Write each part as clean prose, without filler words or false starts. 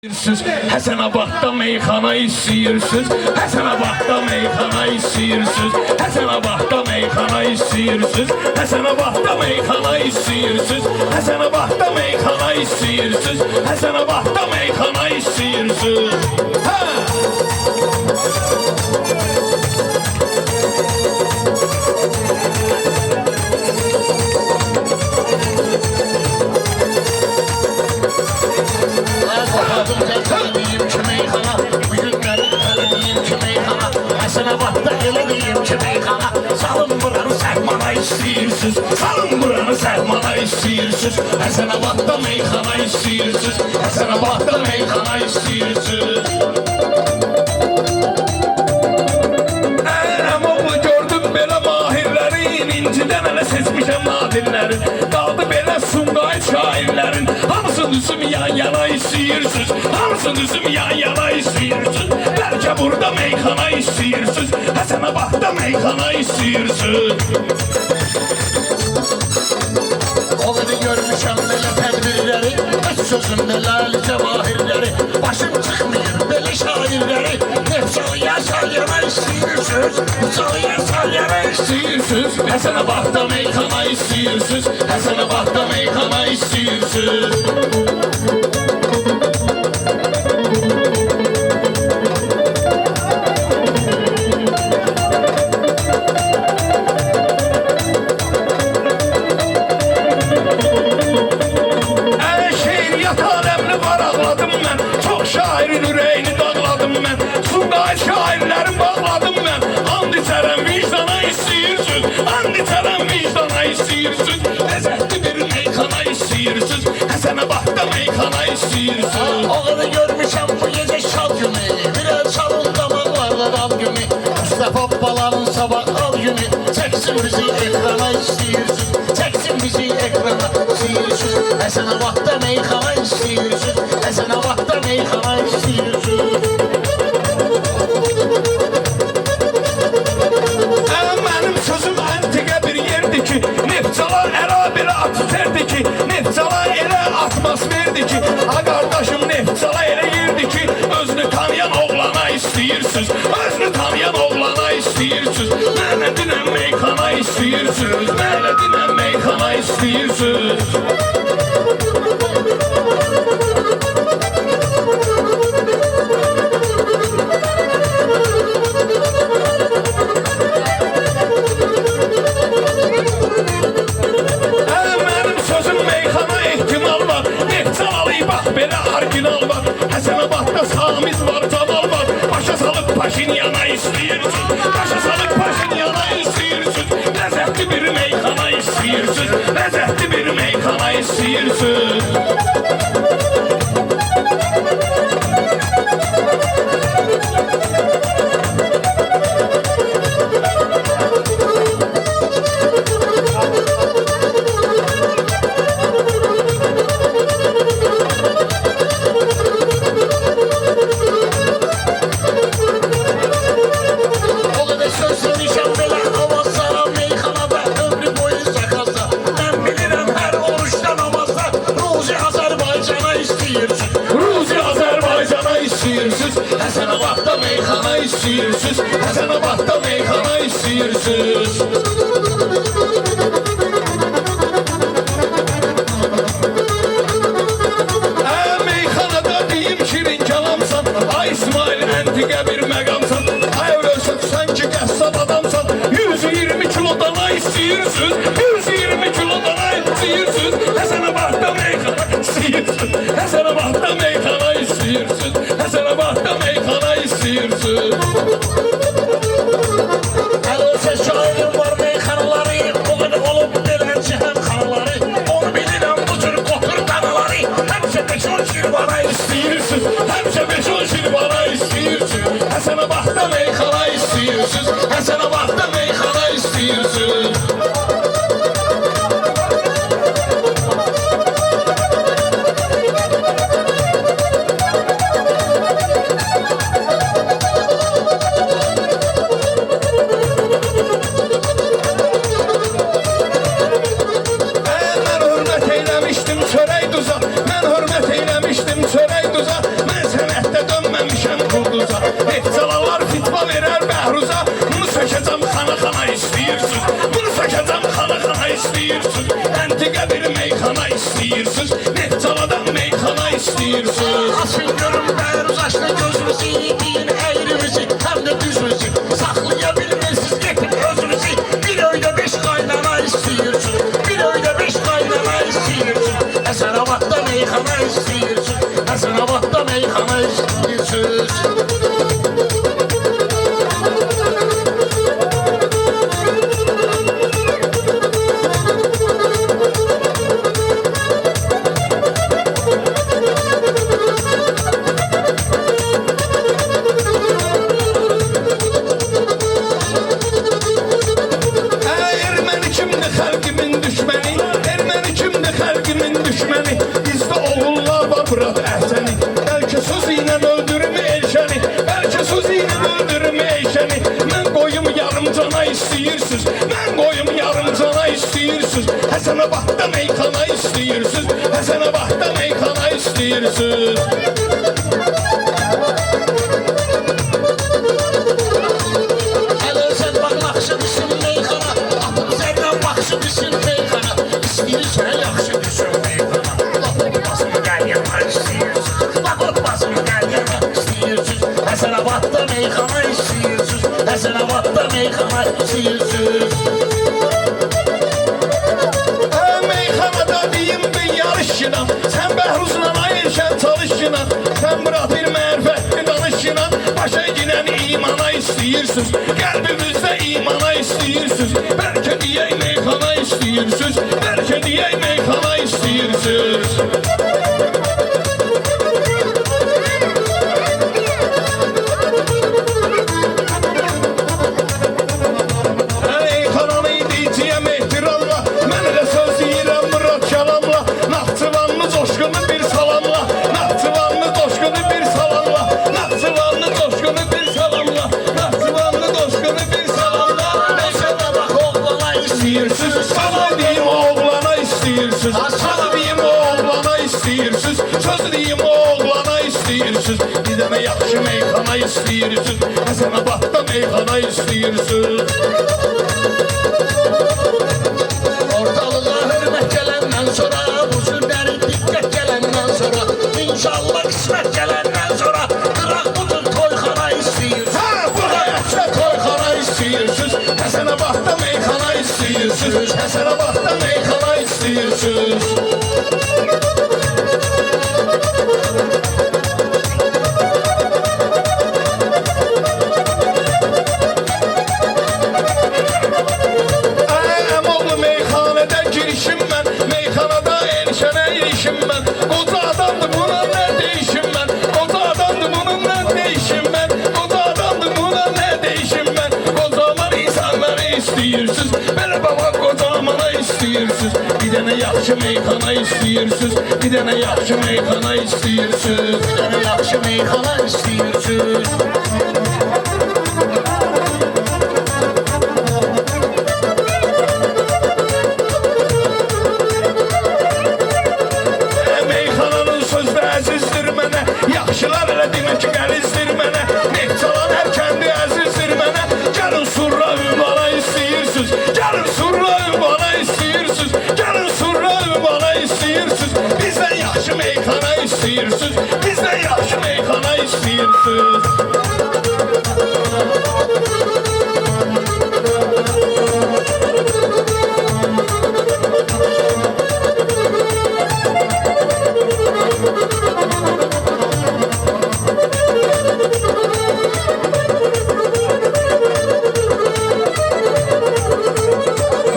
Həsənabadda meyxana istəyirsiniz, Həsənabadda meyxana istəyirsiniz, Həsənabadda meyxana istəyirsiniz, Həsənabadda meyxana istəyirsiniz, Həsənabadda meyxana istəyirsiniz, Həsənabadda meyxana istəyirsiniz. Həsənabadda elə deyim ki meyxana, salın buranı səhmana istəyirsiniz, salın buranı səhmana istəyirsiniz, Həsənabadda meyxana istəyirsiniz, Həsənabadda meyxana istəyirsiniz. Amma bu gördüm belə mahirlərin, incidən hələ seçmişəm nadirlərin, qaldı belə Sumqayıt şairlərin, hamısını üzüm yan yana istəyirsiniz, hamısını üzüm yan yana istəyirsiniz. Bəlkə burada meyxana istəyirsiniz, Həsənabadda meyxana istəyirsiniz. O qədər görmüşəm belə tədbirləri, öz sözümdə ləli cəvahirləri, başım çıxmıyor belə şairləri, Nefçalıya salyana istəyirsiniz, Nefçalıya salyana istəyirsiniz, Həsənabadda meyxana istəyirsiniz, Həsənabadda meyxana istəyirsiniz. Şairin ürəyini dağladım mən, Sumqayıt şairlərin bağladım mən. And içərəm vicdana istəyirsiniz, and içərəm vicdana istəyirsiniz, ləzzətli bir meyxana istəyirsiniz, Həsənabadda meyxana istəyirsiniz. O qədər görmüşəm bu gecə şal günü, biraz çalın damaqlarda dal günü, Mustafa balanın sabah al günü, çəksin bizi ekrana istəyirsiniz, çəksin bizi ekrana istəyirsiniz, Həsənabadda meyxana istəyirsiniz, Həsənabadda meyxana istəyirsiniz. Mənim sözüm əntiqə bir yerdir ki, Neftçala əla belə atiterdir ki, Neftçala elə atmosferdir ki, ha qardaşım Neftçala elə yerdir ki, özünü tanıyan oğlana istəyirsiniz, özünü tanıyan oğlana istəyirsiniz, mənə dinən meyxana istəyirsiniz, mənə dinən meyxana istəyirsiniz. Həsənabadda Samiz var, Camal var, başa salıb Paşinyana istəyirsiniz, başa salıb Paşinyana istəyirsiniz, ləzzətli bir meyxana istəyirsiniz, ləzzətli bir meyxana istəyirsiniz. Həsənabadda meyxana istəyirsiniz, Həsənabadda meyxana istəyirsiniz. Meyxanada deyim şirin kəlamsan, ay İsmail əntiqə bir məqamsan, ay ölsün sən ki qəssab adamsan, 120 kilo dana istəyirsiniz, 120 kilo dana istəyirsiniz, Həsənabadda meyxana istəyirsiniz, Həsənabadda meyxana istəyirsiniz, Həsənabadda meyxana istəyirsiniz. Hələ ölsə şairin var meyxanaları, o qədər olub beləncə həm xanaları, onu bilirəm bu cür qotur danaları, həmşə 5-10 şirvana istəyirsiniz, həmşə 5-10 şirvana istəyirsiniz, Həsənabadda meyxana istəyirsiniz, Həsənabadda meyxana istəyirsiniz. Mən hörmət eyləmişdim çörək duza, mən hörmət eyləmişdim çörək duza, Açın görün bəyər uzaşlı gözünüzü, yiyin əyrimizi, həm də düzünüzü. Saxlaya bilmirsiniz, getin özünüzü. Bir öydə 5 qaynana istəyirsin, bir öydə 5 qaynana istəyirsin. Həsənabadda meyxana istəyirsin, Həsənabadda meyxana istəyirsiniz. Erməni kimdir xalqimin düşməni? Erməni kimdir xalqimin düşməni? Bizdə oğullar var Murat Əhsəni. Bəlkə söz ilə öldürüm Elşəni, bəlkə söz ilə öldürüm Elşəni. Mən qoyum yarım cana istəyirsiniz, mən qoyum yarım cana istəyirsiniz. Həsənabadda meyxana istəyirsiniz, Həsənabadda meyxana istəyirsiniz. Hələ sən bax naxşı düşün meyxana, atıb zərdən baxşı düşün meyxana. İstəyirsən yaxşı düşün meyxana, lap otmasını qəlyana istəyirsin, lap otmasını qəlyana istəyirsin. Həsənabadda meyxana istəyirsin, Həsənabadda meyxana istəyirsin. Meyxanada deyim bir yarışla, sən Bəhruzla Ayşən çalışla, sən Murat bir mərfətli danışla, başa ginən imana istəyirsiniz, qəlbimizdə imana istəyirsiniz. Bəlkə deyək meyxana istəyirsiniz, bəlkə deyək meyxana istəyirsiniz. Meyxananı deyəcəyəm ehtiramla, mən elə söz deyirəm Murat Kəlamla. Naxçıvanlı coşqunu bir salamla, Naxçıvanlı coşqunu bir salamla, Naxçıvanlı coşqunu bir salamla, Naxçıvanlı coşqunu bir salamla. Meşədə bax oğlana İstəyirsiniz, sana deyim oğlana istəyirsiniz, sana deyim oğlana istəyirsiniz, söz deyim oğlana istəyirsiniz. Bir dənə yaxşı meyxana istəyirsiniz, Həsənabadda meyxana istəyirsiniz. Ortalığa hörmət gələndən sonra, bu günləri diqqət gələndən sonra, İnşallah qismət gələndən sonra, qıraq budur toyxana istəyirsin. Buraya yaxşı toyxana istəyirsiniz, Həsənabadda meyxana istəyirsiniz, Həsənabadda meyxana istəyirsiniz. Əmoğlu meyxanədə girişim mən, meyxanada Elşənə ilişim mən. Qoca adamdır buna nə deyişim mən, qoca adamdır bunun nə deyişim mən, qoca adamdır buna nə deyişim mən. Qocaman insanları istəyirsiniz, belə baba qocamana istəyirsiniz. Bir dənə yaxşı meyxana istəyirsiniz, bir dənə yaxşı meyxana istəyirsiniz. Bir dənə yaxşı meyxana istəyirsin. Meyxananın sözü əzizdir mənə, yaxşılar elə demə ki qəlizdir mənə. Neftçalan hər kəndi əzizdir mənə. Gəlin surra ünvana istəyirsiniz, gəlin surra ünvana istəyirsiniz, gəlin surra ünvana istəyirsiniz. Bizdən yaxşı meyxana istəyirsiniz, bizdən yaxşı meyxana istəyirsiniz.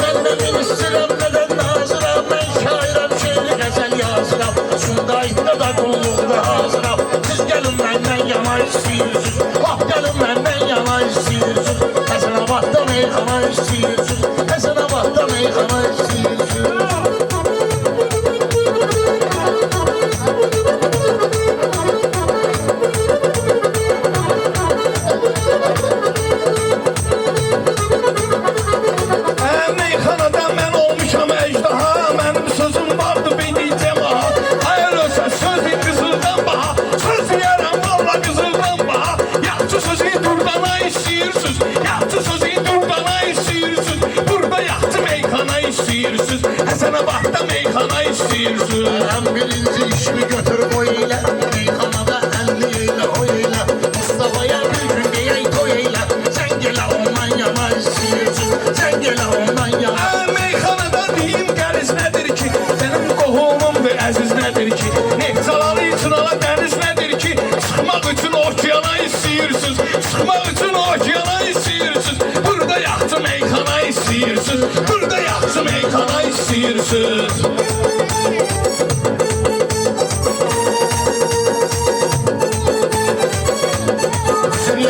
Məndən ministrəm, nədən nazıram, mən şairəm, şeiri qəzəl yazıram. Sundayda da qulluqda hazıram. Siz gəlin məndən yana istəyirsiniz, lap gəlin məndən yana istəyirsiniz. Həsənabadda meyxana istəyirsiniz, Həsənabadda meyxana istəyirsiniz. Meyxanada mən olmuşam əcdaha, mənim sözüm vardı beynicəm aha. Hayır ölsə söz qızıldan baha, söz deyərəm valla qızıldan baha. Yaxşı sözü durdana istəyirsiniz, yaxşı sözü durdana istəyirsiniz. ki? Neftçaları için ala dəniz nədir ki? Çıxmaq üçün okeana istəyirsiniz, çıxmaq üçün okeana istəyirsiniz. Burada yaxşı meyxana istəyirsiniz, burada yaxşı meyxana istəyirsiniz.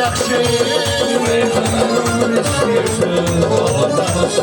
Yaxşı Meyxana istəyirsiniz.